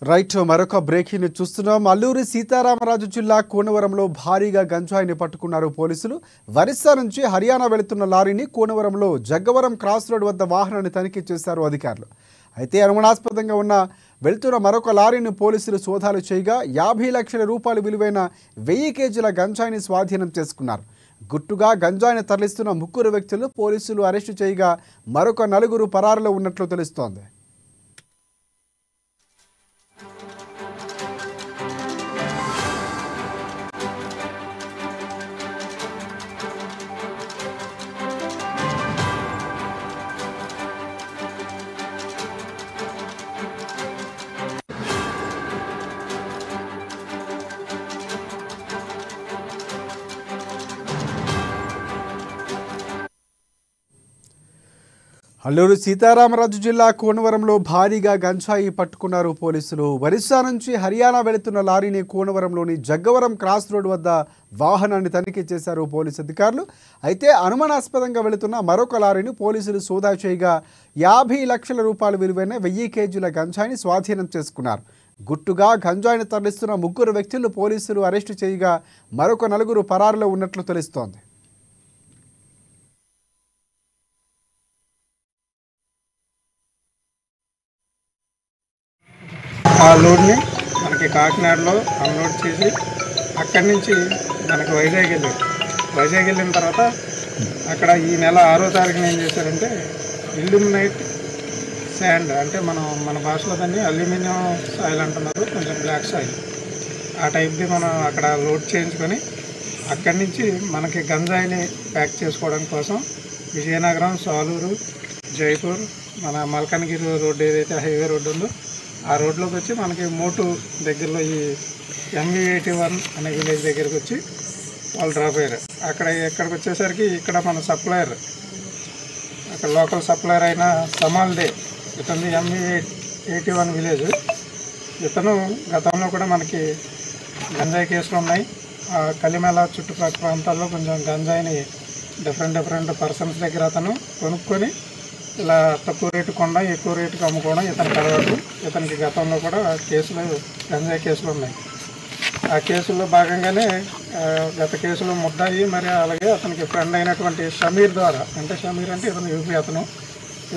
Right మరొక breaking news చూస్తున్నాం. అల్లూరి సీతారామరాజు జిల్లా కూనవరంలో భారీగా గంజాయిని పట్టుకున్నారు పోలీసులు. ఒరిస్సా నుంచి హర్యానా వెళుతున్న లారీని కూనవరంలో జగ్గవరం క్రాస్ రోడ్ వద్ద వాహనాన్ని తనిఖీ చేశారు అధికారులు. అయితే అనుమానాస్పదంగా వెళ్తున్న మరొక లారీని పోలీసులు సోదాలు చేయగా 50 లక్షల రూపాయలు విలువైన 1000 కేజీల గంజాయిని స్వాధీనం చేసుకున్నారు. గుట్టుగా గంజాయిని తరలిస్తున్న 3 వ్యక్తులను పోలీసులు అరెస్టు చేయగా మరొక 4 పరారులో ఉన్నట్లు తెలుస్తోంది. అల్లూరి సీతారామరాజు జిల్లా కూనవరంలో భారీగా గంజాయి పట్టుకున్నారు పోలీసులు. ఒరిస్సా నుంచి హర్యానా వెళుతున్న లారీని కూనవరంలోని జగ్గవరం క్రాస్ రోడ్ వద్ద వాహనాన్ని తనిఖీ చేశారు పోలీసు అధికారులు. అయితే అనుమానాస్పదంగా వెళుతున్న మరొక లారీని పోలీసులు సోదా చేయగా 50 లక్షల రూపాయల విలువైన 1000 కేజీల గంజాయిని స్వాధీనం చేసుకున్నారు. గుట్టుగా గంజాయిని తరలిస్తున్న 3 వ్యక్తులను పోలీసులు అరెస్టు చేయగా మరొక 4 పరారులో ఉన్నట్లు తెలుస్తోంది. ఆ లోడ్ని మనకి కాకినాడలో అన్లోడ్ చేసి అక్కడి నుంచి మనకి వైజాగ్ వెళ్ళిన తర్వాత అక్కడ ఈ నెల 6వ తారీఖున ఏం చేశారంటే ఇల్యూమినేట్ శాండ్ అంటే మన భాషలో దాన్ని అల్యూమినియం సాయిల్ అంటున్నారు, కొంచెం బ్లాక్ సాయిల్ ఆ టైప్ది మనం అక్కడ లోడ్ చేయించుకొని అక్కడి నుంచి మనకి గంజాయిని ప్యాక్ చేసుకోవడం కోసం విజయనగరం, సాలూరు, జైపూర్, మన మల్కనగిరి రోడ్డు ఏదైతే హైవే రోడ్డు ఉందో ఆ రోడ్లోకి వచ్చి మనకి మోటు దగ్గరలో ఈ MV81 అనే విలేజ్ దగ్గరికి వచ్చి వాళ్ళు డ్రాప్ అయ్యారు. ఎక్కడికి వచ్చేసరికి ఇక్కడ మన సప్లయర్, అక్కడ లోకల్ సప్లయర్ అయిన సమాల్దే, ఇతను MV81 విలేజ్. ఇతను గతంలో కూడా మనకి గంజాయి కేసులు ఉన్నాయి. కలిమేళ చుట్టుపక్కల ప్రాంతాల్లో కొంచెం గంజాయిని డిఫరెంట్ పర్సన్స్ దగ్గర అతను కొనుక్కొని ఇలా తక్కువ రేటు కొండ ఎక్కువ రేటుకి అమ్ముకోవడం ఇతనికి అలవాటు. ఇతనికి గతంలో కూడా గంజాయి కేసులు ఉన్నాయి. ఆ కేసుల్లో భాగంగానే గత కేసులో ముద్దాయి, మరి అలాగే అతనికి ఫ్రెండ్ అయినటువంటి షమీర్ ద్వారా, షమీర్ అంటే ఇతను యూపీ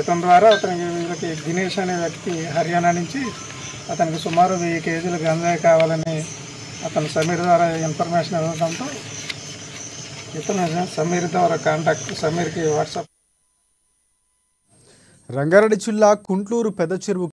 ఇతని ద్వారా వీళ్ళకి దినేష్ అనే వ్యక్తి హర్యానా నుంచి అతనికి సుమారు 1000 కేజీలు గంజాయి కావాలని అతను సమీర్ ద్వారా ఇన్ఫర్మేషన్ ఇవ్వడంతో ఇతను సమీర్ ద్వారా సమీర్కి వాట్సాప్. రంగారెడ్డి జిల్లా కుంట్లూరు పెద్ద చెరువు